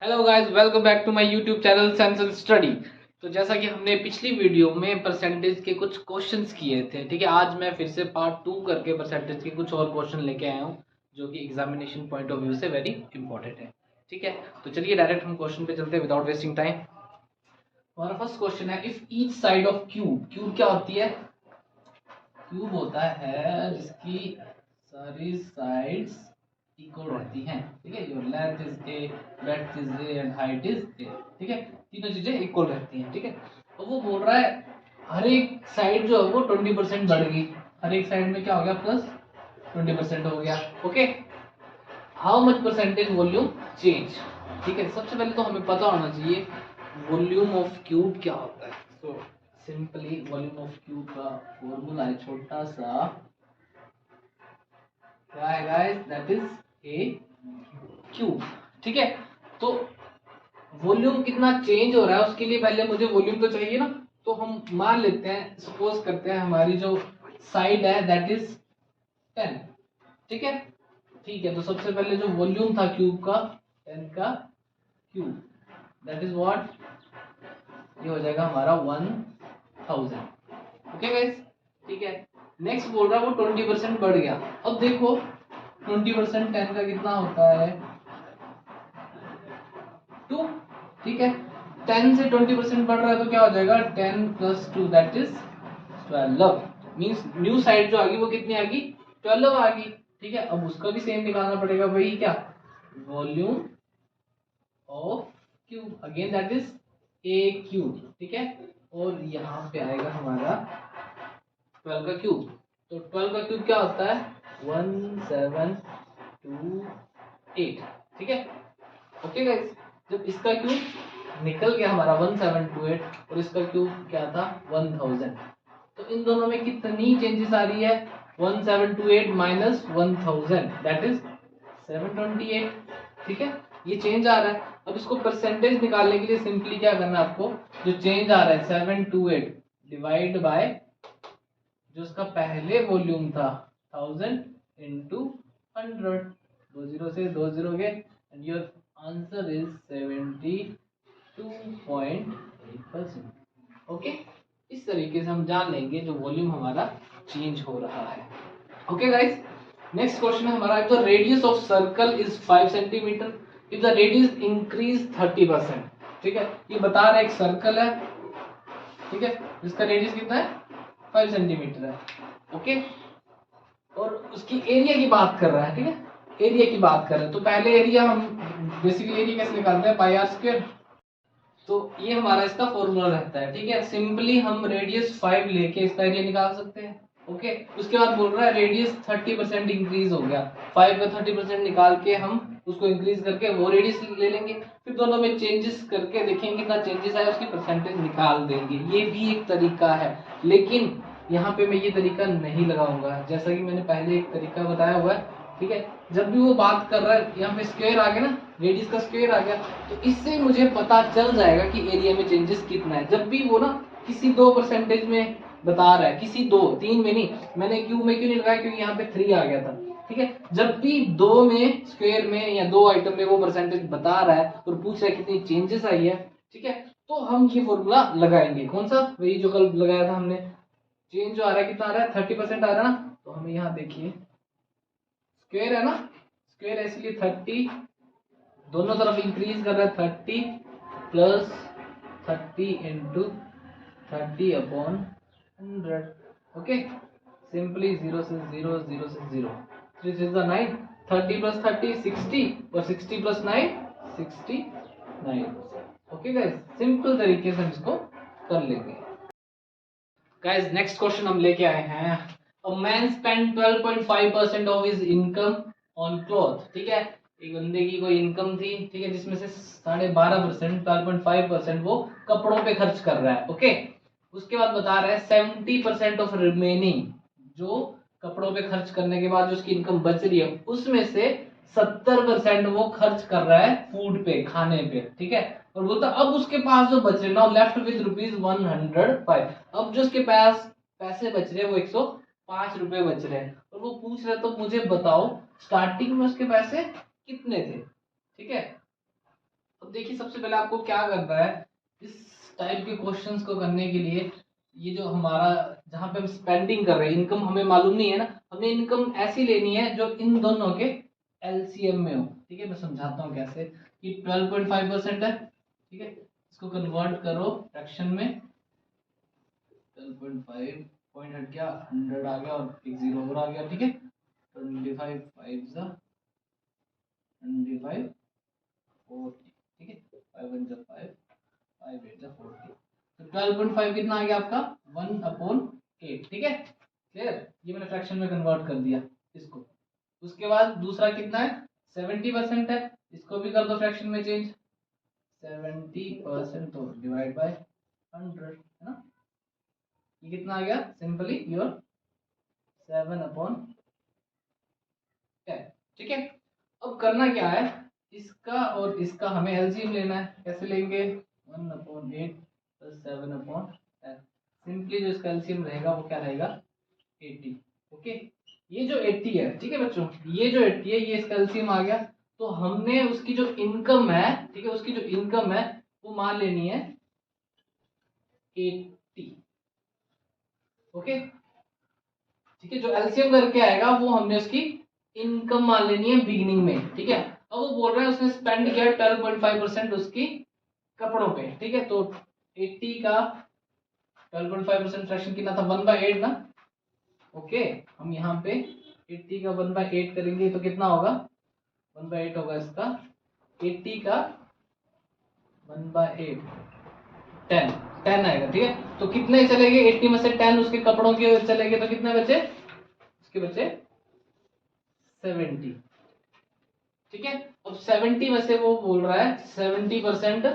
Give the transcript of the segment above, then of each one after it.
Hello guys, welcome back to my YouTube channel sense and study. तो जैसा कि हमने पिछली वीडियो में परसेंटेज के कुछ क्वेश्चंस किए थे, ठीक है। आज मैं फिर से पार्ट 2 करके परसेंटेज के कुछ और क्वेश्चन लेके आया हूँ जो कि एग्जामिनेशन पॉइंट ऑफ व्यू से वेरी इंपॉर्टेंट है, ठीक है। तो चलिए डायरेक्ट हम क्वेश्चन पे चलते हैं विदाउट वेस्टिंग टाइम। हमारा फर्स्ट क्वेश्चन है, if each side of cube, cube क्या होती है? क्यूब होता है जिसकी सारी साइड्स इक्वल रहती हैं, ठीक है। Your length is a, breadth is A and height is a, ठीक है। तीनों चीजें इक्वल रहती हैं, ठीक है। तो वो बोल रहा है हर एक साइड जो है वो 20% बढ़ गई, हर एक साइड में क्या हो गया, प्लस 20% हो गया, okay. How much percentage volume change, ठीक है। सबसे पहले तो हमें पता होना चाहिए वॉल्यूम ऑफ क्यूब क्या होता है। तो सिंपली वॉल्यूम ऑफ क्यूब का फॉर्मूला है छोटा सा, क्या है guys, that is a cube, ठीक है। तो वॉल्यूम कितना चेंज हो रहा है उसके लिए पहले मुझे वॉल्यूम तो चाहिए ना। तो हम मान लेते हैं, सपोज करते हैं हमारी जो साइड है दैट इज 10, ठीक है। ठीक है, तो सबसे पहले जो वॉल्यूम था क्यूब का 10 का क्यूब, दैट इज व्हाट, ये हो जाएगा हमारा 1000, ओके गाइस, ठीक है। नेक्स्ट बोल रहा है वो 20% बढ़ गया। अब देखो 20% 10 का कितना होता है, 2, ठीक है। 10 से 20% बढ़ रहा है तो क्या हो जाएगा, 10 plus 2 that is 12, means new side जो आ गई वो कितनी आ गई, 12 आ गई, ठीक है। अब उसका भी सेम निकालना पड़ेगा, वही क्या, volume of cube, again that is a cube, ठीक है। और यहाँ पे आएगा हमारा 12 का क्यूब। तो 12 का क्यूब क्या होता है, 1728, ठीक है, ओके गाइस। जब इसका क्यूब निकल गया हमारा 1728 और इसका क्यूब क्या था 1000, तो इन दोनों में कितनी चेंजेस आ रही है, 1728 माइनस 1000 दैट इज 728, ठीक है। ये चेंज आ रहा है। अब इसको परसेंटेज निकालने के लिए सिंपली क्या करना है आपको, जो चेंज आ रहा है 728 डिवाइड बाय जो उसका पहले वॉल्यूम था 1000 इंटू 100, 20 से 20 गए and your answer is 72.8%, okay. इस तरीके से हम जान लेंगे जो वॉल्यूम हमारा चेंज हो रहा है, ओके गाइस। नेक्स्ट क्वेश्चन है हमारा, if the radius of circle is 5 centimetre, if the radius increase 30%, ठीक है। ये बता रहा है एक सर्कल है, ठीक है, जिसका रेडियस कितना है 5 सेंटीमीटर है, ओके। और उसकी एरिया की बात कर रहा है, ठीक है, एरिया की बात कर रहे हैं। तो पहले एरिया हम बेसिकली एरिया कैसे निकालते हैं, पाई आर स्क्वायर। तो ये हमारा इसका फॉर्मूला रहता है, ठीक है। सिंपली हम रेडियस 5 लेके इसका एरिया निकाल सकते हैं, ओके। उसके बाद बोल रहा है रेडियस 30% इंक्रीज हो गया, 5 का 30% निकाल के हम उसको इंक्रीज करके वो रेडियस ले लेंगे, फिर दोनों में चेंजेस करके देखेंगे कितना चेंजेस आया, उसकी परसेंटेज निकाल देंगे। ये भी एक तरीका है, लेकिन यहाँ पे मैं ये तरीका नहीं लगाऊंगा, जैसा कि मैंने पहले एक तरीका बताया हुआ है, ठीक है। जब भी वो बात कर रहा है यहाँ पे स्क्वायर आ गया ना, रेडियस का स्क्वायर आ गया, तो इससे मुझे पता चल जाएगा कि एरिया में चेंजेस कितना है। जब भी वो ना किसी 2% में बता रहा है, किसी 2 3 में नहीं, मैंने क्यूब में क्यों नहीं लगाया, क्योंकि यहाँ पे 3 आ गया था, ठीक है। जब भी 2 में स्क्वायर में या 2 आइटम में वो परसेंटेज बता रहा है और पूछ रहा है कितनी चेंजेस आई है, ठीक है, तो हम ये फॉर्मूला लगाएंगे। कौन सा, वही जो कल लगाया था हमने। चेंज जो आ रहा है कितना आ रहा है, 30% आ रहा है ना, तो हमें यहाँ देखिए स्क्वायर है ना, स्क्वायर है इसलिए 30, दोनों तरफ इंक्रीज कर रहा है 30 plus 30 into 30 upon 100, okay. Simply 0 से 0, 0 से 0, 3 6 9, 30 प्लस 30 60 और 60 प्लस 9 69, ओके गाइस। सिंपल तरीके से हम इसको कर लेंगे। गाइस नेक्स्ट क्वेश्चन हम लेके आए हैं, a man spend 12.5% of his income on cloth, ठीक है। एक बंदे की कोई इनकम थी, ठीक है, जिसमें से 12.5%, 12.5% वो कपड़ों पे खर्च कर रहा है, ओके। उसके बाद बता रहा है 70% ऑफ रिमेनिंग, जो कपड़ों पे खर्च करने के बाद जो उसकी इनकम बच रही है उसमें से 70% वो खर्च कर रहा है फूड पे, खाने पे, ठीक है। और बोलता अब उसके पास जो बच रहे, नाउ लेफ्ट विद ₹105, अब जो उसके पास पैसे बच रहे वो 105 रुपए बच रहे हैं, और वो पूछ रहे तो मुझे बताओ स्टार्टिंग में उसके पैसे कितने थे, ठीक है। अब देखिए सबसे पहले आपको क्या करना है इस टाइप के क्वेश्चंस को करने के लिए। ये जो हमारा जहाँ पे हम स्पेंडिंग कर रहे हैं, इनकम हमें मालूम नहीं है ना, हमें इनकम ऐसी लेनी है जो इन दोनों के एलसीएम में हो। ठीक है, मैं समझाता हूँ कैसे। ये 12.5% है। ठीक है, इसको कन्वर्ट करो फ्रैक्शन में। 12.5 पॉइंट हट गया, 100 आ गया और एक जीरो और आ गया। ठीक है, 25 5 जा 25 40। ठीक है, 5 1 जा 5 5 8 जा 40। तो 12.5 कितना आ गया आपका 1/8। ठीक है, क्लियर। ये मैंने फ्रैक्शन में कन्वर्ट कर दिया इसको। उसके बाद दूसरा कितना है 70% है, इसको भी कर दो फ्रैक्शन में चेंज। 70% तो डिवाइड बाय 100 है ना। ये कितना आ गया सिंपली योर 7/10। ठीक है, अब करना क्या है, इसका और इसका हमें एलसीएम लेना है। कैसे लेंगे 1/8 + 7/10। सिंपली जो इसका एलसीएम रहेगा वो क्या रहेगा 80। ओके, ये जो 80 है, ठीक है बच्चों, ये जो 80 है ये इसका एलसीएम आ गया। तो हमने उसकी जो इनकम है, ठीक है, उसकी जो इनकम है वो मान लेनी है 80। ओके, ठीक है, जो एलसीएम करके आएगा वो हमने उसकी इनकम मान लेनी है बिगिनिंग में। ठीक है, अब वो बोल रहा है उसने स्पेंड किया 12.5% उसकी कपड़ों पे। ठीक है, तो 80 का 12.5% फ्रैक्शन कितना था 1/8 ना। ओके, हम यहाँ पे 80 का 1/8 करेंगे तो कितना होगा 1/8 होगा इसका 80 का 1/8 10 10 आएगा। ठीक है, तो कितने चले गए 80 में से 10 उसके कपड़ों के चले गए तो कितने बचे उसके बचे 70। ठीक है, अब 70 में से वो बोल रहा है 70%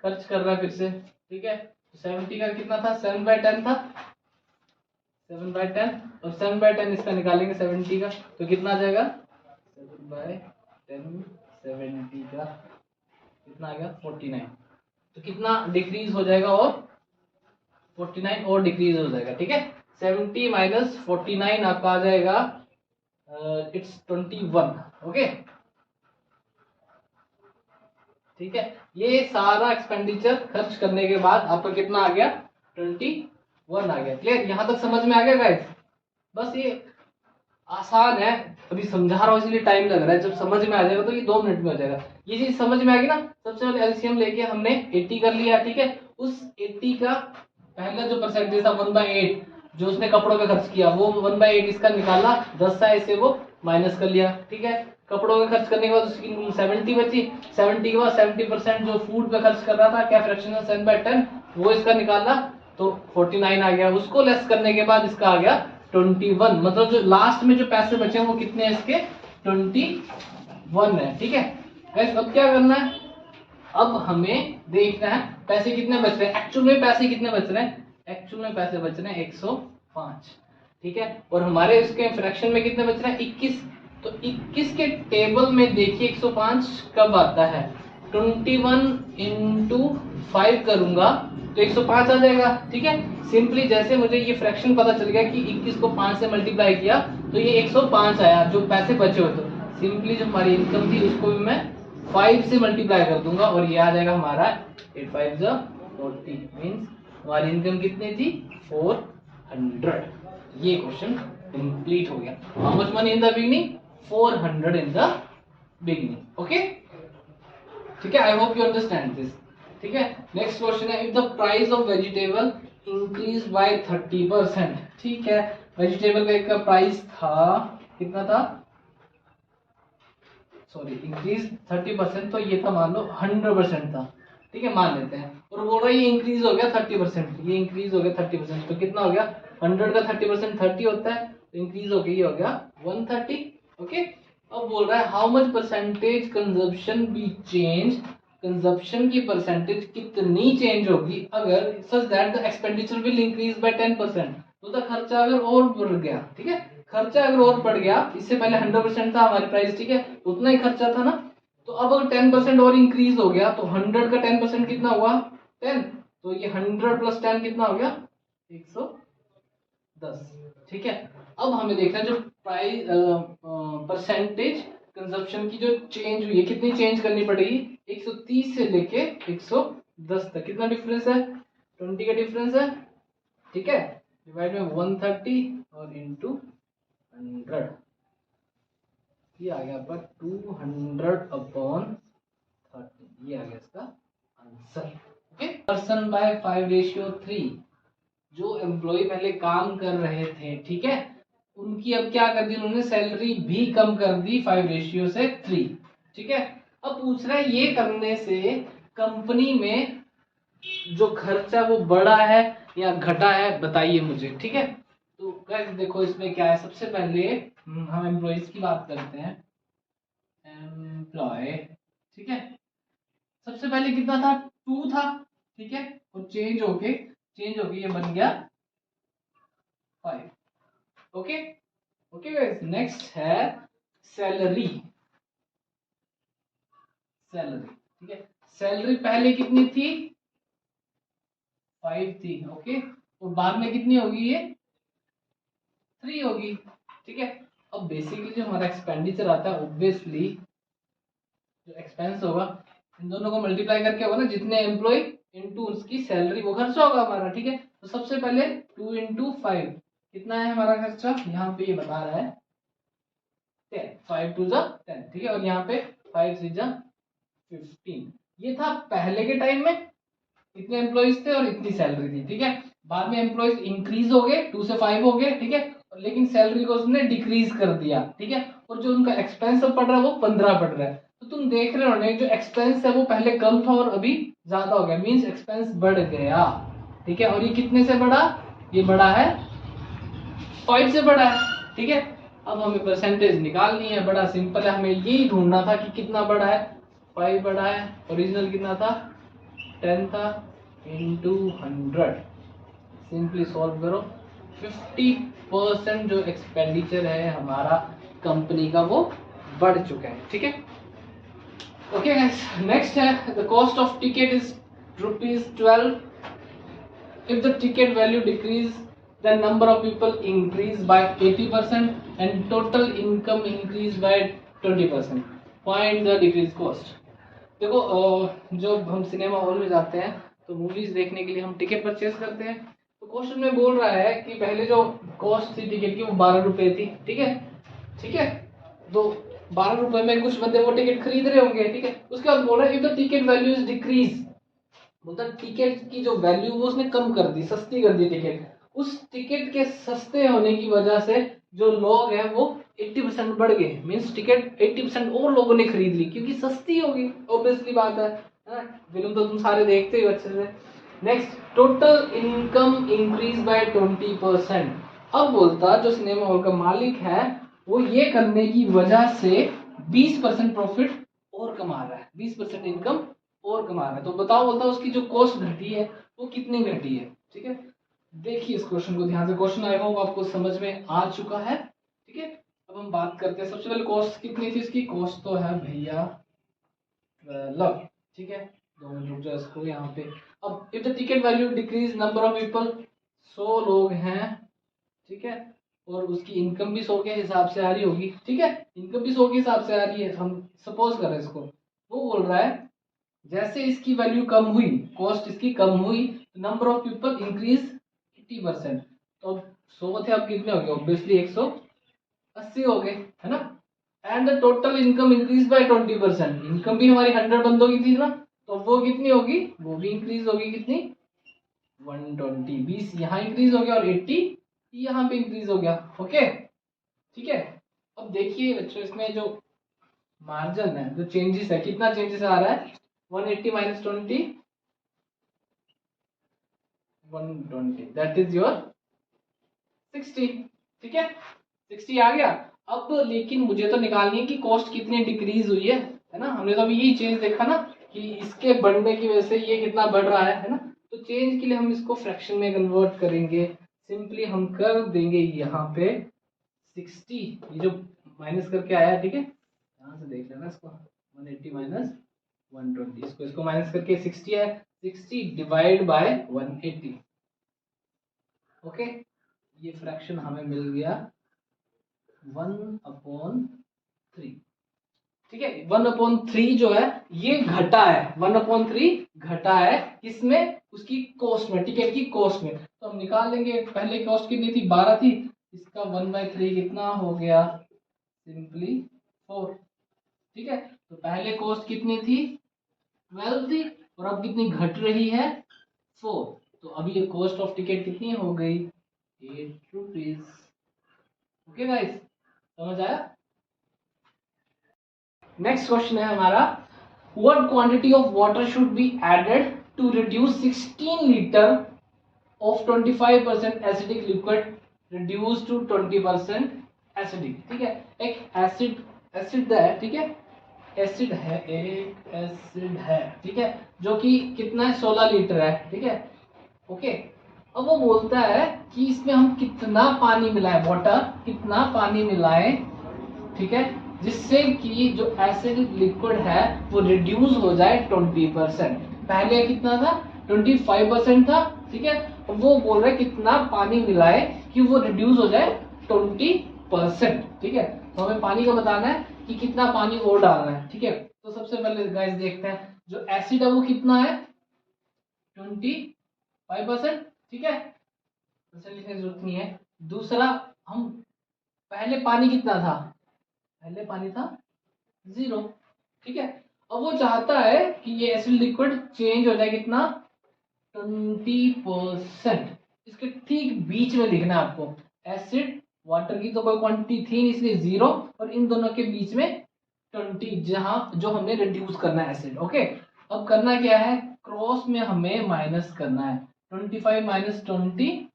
खर्च कर रहा है फिर से। ठीक है, तो 70 का कितना था 7/10 था, 7/10 और 7/10 इसका निकालेंगे 70 का तो कितना आ जाएगा 7/10 70 का कितना आ गया 49। तो कितना डिक्रीज हो जाएगा और 49 और डिक्रीज हो जाएगा। ठीक है, 70 - 49 आपका आ जाएगा इट्स 21। ओके, ठीक है, ये सारा एक्सपेंडिचर खर्च करने के बाद आपका कितना आ गया 21 आ गया। क्लियर, यहां तक समझ में आ गया गाइस। बस ये आसान है, अभी समझा रहा हूँ इसलिए टाइम लग रहा है, जब समझ में आ जाएगा तो ये 2 मिनट में हो जाएगा। ये चीज समझ में आ गई ना। सबसे पहले एलसीएम लेके हमने 80 कर लिया। ठीक है, उस 80 का पहला जो परसेंटेज था 1/8 जो उसने कपड़ों पे खर्च किया वो 1/8 इसका निकाला, 10 था इसे वो माइनस कर लिया। ठीक है, कपड़ों पे खर्च करने के बाद उसकी 70 बची, 70 के बाद 70% जो फूड पे खर्च कर रहा था क्या फ्रैक्शन 7/10 वो इसका निकाला तो 49 आ गया। उसको लेस करने के बाद इसका आ गया 21, मतलब जो लास्ट में जो पैसे बचे हैं वो कितने हैं इसके 21 है। ठीक है गाइस, अब क्या करना है, अब हमें देखना है पैसे कितने बच रहे हैं। एक्चुअल में पैसे कितने बच रहे हैं, एक्चुअल में पैसे बच रहे हैं 105। ठीक है, और हमारे इसके फ्रैक्शन में कितने बच रहे हैं 21। तो 21 के टेबल में देखिए 105 कब आता है 21 × 5 करूंगा तो 105 आ जाएगा। ठीक है, सिंपली जैसे मुझे ये फ्रैक्शन पता चल गया कि 21 को 5 से मल्टीप्लाई किया तो ये 105 आया जो पैसे बचे हुए। तो सिंपली जो हमारी इनकम थी उसको भी मैं 5 से मल्टीप्लाई कर दूंगा और ये आ जाएगा हमारा 8 5 40 मींस हमारी इनकम कितनी थी 400। ये क्वेश्चन कंप्लीट हो गया। How much money in the beginning 400 in the beginning. Okay, ठीक है, I hope you understand this. ठीक है, नेक्स्ट क्वेश्चन है if the price of vegetable increase by 30%। ठीक है, वेजिटेबल का प्राइस था कितना था सॉरी इंक्रीज 30%, तो ये था मान लो 100% था। ठीक है, मान लेते हैं और बोल रहा है ये इंक्रीज हो गया 30%, ये इंक्रीज हो गया 30%, तो कितना हो गया 100 का 30% 30 होता है, तो इंक्रीज हो गया ये हो गया 130। ओके, अब बोल रहा है how much percentage consumption B change, consumption की परसेंटेज कितनी चेंज होगी अगर such that the expenditure will increase by 10%। तो द खर्चा अगर और बढ़ गया, ठीक है, खर्चा अगर और बढ़ गया, इससे पहले 100% था हमारी प्राइस, ठीक है, उतना ही खर्चा था ना, तो अब अगर 10% और इंक्रीज हो गया तो 100 का 10% कितना हुआ 10, तो ये 100 + 10 कितना हो गया 110। ठीक है, अब हमें देखना है जो प्राइस परसेंटेज कंजप्शन की जो चेंज हुई है कितनी चेंज करनी पड़ेगी 130 से लेके 110 तक कितना डिफरेंस है? 20 का डिफरेंस है, ठीक है। डिवाइड में 130 और इंटू 100, ये आ गया आपका 200/30, ये आ गया इसका आंसर। ओके, पर्सन बाय 5:3, जो एम्प्लॉय पहले काम कर रहे थे, ठीक है, उनकी अब क्या कर दी उन्होंने, सैलरी भी कम कर दी 5:3, ठीक है। अब पूछ रहा है ये करने से कंपनी में जो खर्चा वो बढ़ा है या घटा है, बताइए मुझे, ठीक है। तो गाइस देखो इसमें क्या है, सबसे पहले हम एम्प्लॉयज की बात करते हैं। एम्प्लॉय, ठीक है, सबसे पहले कितना था, 2 था, ठीक है, और चेंज होके ये बन गया 5। ओके ओके गाइस, नेक्स्ट है सैलरी। ठीक है, सैलरी पहले कितनी थी, 5 थी, ओके, और बाद में कितनी होगी, ये 3 होगी, ठीक है। अब बेसिकली जो हमारा एक्सपेंडिचर आता है, ऑब्वियसली जो एक्सपेंस होगा इन दोनों को मल्टीप्लाई करके होगा ना, जितने एम्प्लॉय इनटू उसकी सैलरी, वो खर्चा होगा हमारा, ठीक है। तो सबसे पहले 2 × 5 कितना है हमारा खर्चा, यहाँ पे ये बता रहा है 10, 5 2 10, ठीक है, और यहाँ पे 5 3 15। ये था पहले के टाइम में, इतने एम्प्लॉयज थे और इतनी सैलरी थी, ठीक है। बाद में एम्प्लॉयज इंक्रीज हो गए, 2 से 5 हो गए, ठीक है, लेकिन सैलरी को उसने डिक्रीज कर दिया, ठीक है, और जो उनका एक्सपेंस पड़ रहा है वो 15 पड़ रहा है। तो तुम देख रहे हो जो एक्सपेंस है वो पहले कम था और अभी ज्यादा हो गया, मींस एक्सपेंस बढ़ गया, ठीक है। और ये कितने से बढ़ा, ये बढ़ा है 5 से बढ़ा है, ठीक है। अब हमें परसेंटेज निकालनी है, बड़ा सिंपल है, हमें यही ढूंढना था कि कितना बढ़ा है, 5 बढ़ा है, ओरिजिनल कितना था 10 था, इंटू 100, सिंपली सॉल्व करो। 50% जो एक्सपेंडिचर है हमारा कंपनी का वो बढ़ चुका है, ठीक है। ओके गाइस, नेक्स्ट है the cost of ticket is ₹12। if the ticket value decrease, then number of people increase by 80% and total income increase by 20%. Find the decrease cost. देखो जब हम सिनेमा हॉल में जाते हैं तो मूवीज देखने के लिए हम टिकट परचेज करते हैं। तो क्वेश्चन में बोल रहा है कि पहले जो कॉस्ट थी टिकट की वो 12 रुपए थी, ठीक है, ठीक है। तो 12 रुपए में कुछ बंदे वो टिकट खरीद रहे होंगे, ठीक है। उसके बाद बोल रहा है if the ticket value is decrease, मतलब टिकट की जो वैल्यू वो उसने कम कर दी, सस्ती कर दी टिकट। उस टिकट के सस्ते होने की वजह से जो लोग हैं वो 80% बढ़ गए, मींस टिकट 80% और लोगों ने खरीद ली क्योंकि सस्ती होगी, ऑब्वियसली बात है ना। फिल्म तो तुम सारे देखते हो अच्छे से। Next, total income increase by 20%। अब बोलता जो सिनेमा हॉल का मालिक है वो ये करने की वजह से 20% प्रॉफिट और कमा रहा है, 20% इनकम और कमा रहा है। तो बताओ, बोलता उसकी जो कॉस्ट घटी है वो कितनी घटी है, ठीक है। देखिए इस क्वेश्चन को ध्यान से, क्वेश्चन आई होप आपको समझ में आ चुका है, ठीक है। अब हम बात करते हैं, सबसे पहले कॉस्ट कितनी थी इसकी, कॉस्ट तो है भैया 12, ठीक है। 2 मिनट रुक जाओ इसको यहाँ पे। अब if the ticket value decrease, number of people 100 लोग हैं, ठीक है, और उसकी इनकम भी 100 के हिसाब से आ रही होगी, ठीक है, इनकम भी 100 के हिसाब से आ रही है, हम सपोज कर रहे हैं इसको। वो बोल रहा है जैसे इसकी वैल्यू कम हुई, कॉस्ट इसकी कम हुई, नंबर ऑफ पीपल इंक्रीज 80%। तो अब 100 थे, अब कितने हो गए, ऑब्वियसली 180 हो गए, है ना। And the total income increase by 20%, income भी हमारी 100 बंदों की थी ना, तो वो कितनी होगी, वो भी इंक्रीज होगी, कितनी 120, 20 यहाँ इंक्रीज हो गया और 80 यहाँ पे इंक्रीज हो गया, ओके, ठीक है। अब देखिए बच्चों इसमें जो मार्जिन है, जो चेंजेस है, कितना चेंजेस आ रहा है, 180 माइनस 20, 120, दैट इज योर 60, ठीक है, 60 आ गया। अब लेकिन मुझे तो निकालनी है कि कॉस्ट कितनी डिक्रीज हुई है ना। हमने तो अभी यही चेंज देखा ना कि इसके बढ़ने की वजह से ये कितना बढ़ रहा है ना। तो चेंज के लिए हम इसको फ्रैक्शन में कन्वर्ट करेंगे, सिंपली हम कर देंगे यहाँ पे 60, ये जो माइनस करके आया है, ठीक है, यहाँ से देख लेना इसको, 180 माइनस 120, इसको माइनस करके 60 है, 60 डिवाइड बाय 180, ओके। ये फ्रैक्शन हमें मिल गया 1/3, ठीक है। 1/3 जो है ये घटा है, 1/3 घटा है किसमें, उसकी कॉस्ट में, टिकट की कॉस्ट में। तो हम निकाल लेंगे, पहले कॉस्ट कितनी थी, 12 थी, इसका 1/3 कितना हो गया, सिंपली 4। ठीक है, तो पहले कॉस्ट कितनी थी, 12 थी, और अब कितनी घट रही है, 4। तो अभी ये कॉस्ट ऑफ टिकट कितनी हो गई, 8 रुपीज। ओके गाइस, समझ आया। नेक्स्ट क्वेश्चन है हमारा, what quantity of water should be added to reduce 16 litre of 25% acidic liquid reduce to 20% acidic. ठीक है, एक एसिड है, ठीक है, एसिड है, एक एसिड है, ठीक है, जो कि कितना है, 16 लीटर है। ठीक है, ओके। अब वो बोलता है कि इसमें हम कितना पानी मिलाएं, वाटर कितना पानी मिलाएं, ठीक है, जिससे कि जो एसिड लिक्विड है वो रिड्यूस हो जाए 20%। पहले कितना था, 25% था। ठीक है, वो बोल रहे कितना पानी मिलाए कि वो रिड्यूस हो जाए 20%। ठीक है, तो हमें पानी का बताना है कि कितना पानी और डालना है। ठीक है, तो सबसे पहले गाइस देखते हैं, जो एसिड है वो कितना है, 25%। ठीक है, लिखने की जरूरत नहीं है। दूसरा, हम पहले पानी कितना था, पहले पानी था 0। ठीक है, अब वो चाहता है कि ये एसिड लिक्विड चेंज हो जाए कितना, 20%। इसके ठीक बीच में लिखना है आपको, एसिड वाटर की तो कोई क्वांटिटी थी नहीं इसलिए 0, और इन दोनों के बीच में 20, जहां जो हमने रिड्यूस करना है एसिड। ओके, अब करना क्या है, क्रॉस में हमें माइनस करना है, 25 माइनस 25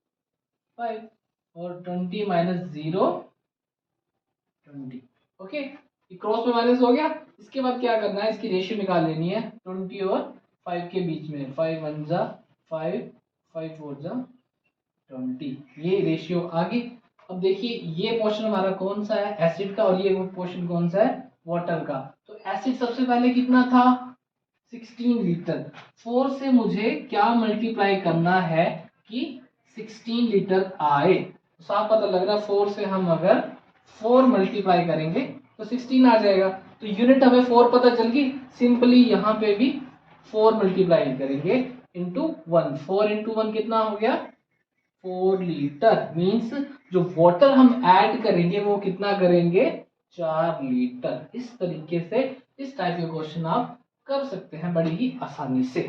और 20 माइनस 0 20। ओके, क्रॉस में माइनस हो गया। इसके बाद क्या करना है, इसकी रेशियो निकाल लेनी है 20 और 5 के बीच में, 5 1 जा 5, 5 4 जा 20, ये रेशियो आ गई। अब देखिए ये पोर्शन हमारा कौन सा है, एसिड का, और ये पोर्शन कौन सा है, वाटर का। तो एसिड सबसे पहले कितना था, 16 लीटर। 4 से मुझे क्या मल्टीप्लाई करना है कि 16 लीटर आए। तो साफ पता लग रहा है 4 से हम अगर 4 मल्टीप्लाई करेंगे तो 16 आ जाएगा। तो यूनिट हमें 4 पता चल गई, सिंपली यहाँ पे भी 4 मल्टीप्लाई करेंगे इंटू 1। 4 इंटू 1 कितना हो गया, 4 लीटर। मीन्स जो वाटर हम ऐड करेंगे वो कितना करेंगे, 4 लीटर। इस तरीके से इस टाइप के क्वेश्चन आप कर सकते हैं बड़ी ही आसानी से।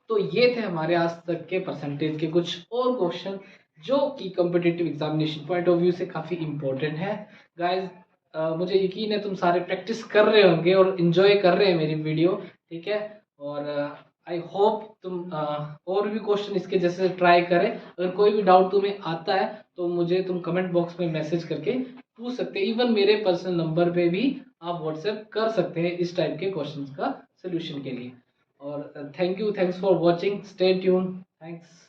तो ये थे हमारे आज तक के परसेंटेज के कुछ और क्वेश्चन जो कि competitive examination point of view से काफ़ी इंपॉर्टेंट है। गाइज मुझे यकीन है तुम सारे प्रैक्टिस कर रहे होंगे और इन्जॉय कर रहे हैं मेरी वीडियो। ठीक है, और आई होप तुम और भी क्वेश्चन इसके जैसे ट्राई करें। अगर कोई भी डाउट तुम्हें आता है तो मुझे तुम कमेंट बॉक्स में मैसेज करके पूछ सकते हैं। इवन मेरे पर्सनल नंबर पे भी आप व्हाट्सएप कर सकते हैं इस टाइप के क्वेश्चंस का सोल्यूशन के लिए। और thank you, thanks for watching, stay tune, thanks.